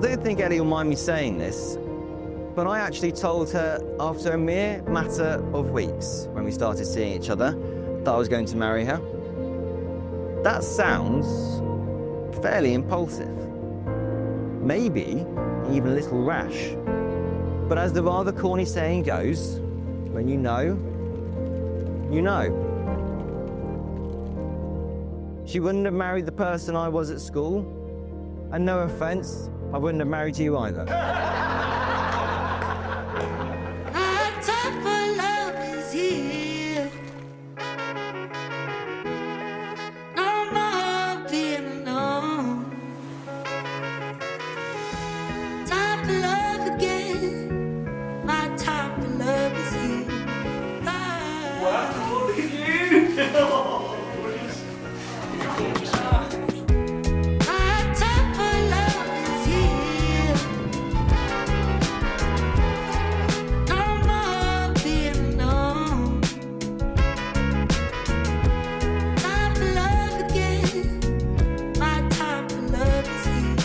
I don't think Ellie will mind me saying this, but I actually told her after a mere matter of weeks, when we started seeing each other, that I was going to marry her. That sounds fairly impulsive. Maybe even a little rash. But as the rather corny saying goes, when you know, you know. She wouldn't have married the person I was at school, and no offence, I wouldn't have married you either. Our time for love is here. No more being alone. Time for love again. My time for love is here. Wow, look at you! Our time for love is here. No more being alone. Time for love again. My time for love is here.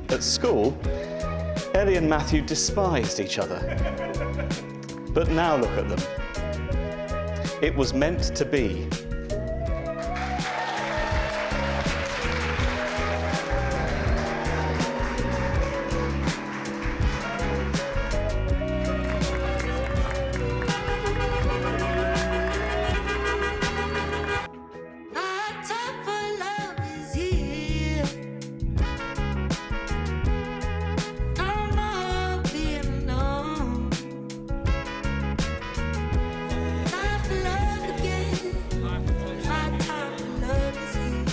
At school, Ellie and Matthew despised each other. But now look at them. It was meant to be. Our time for love is here. No more being alone. Time for love again. My time for love is here.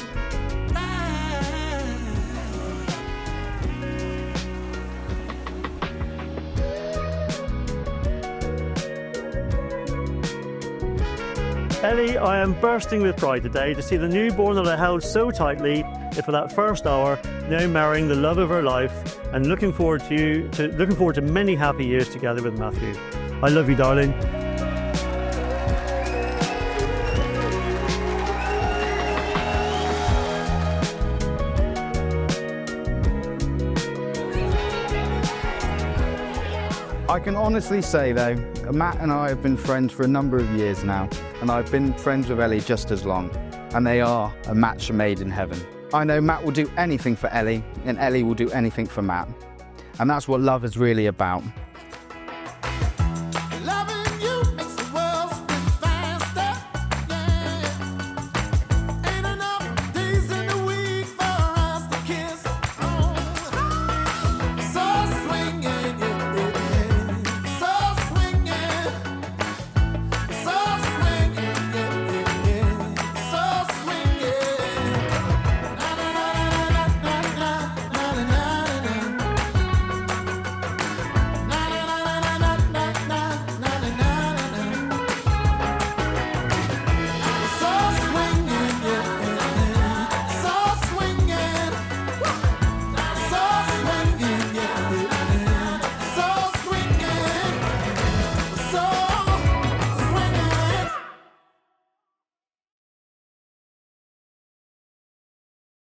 Ellie, I am bursting with pride today to see the newborn that I held so tightly for that first hour now marrying the love of her life, and looking forward to many happy years together with Matthew. I love you, darling. I can honestly say though, Matt and I have been friends for a number of years now, and I've been friends with Ellie just as long, and they are a match made in heaven. I know Matt will do anything for Ellie, and Ellie will do anything for Matt. And that's what love is really about.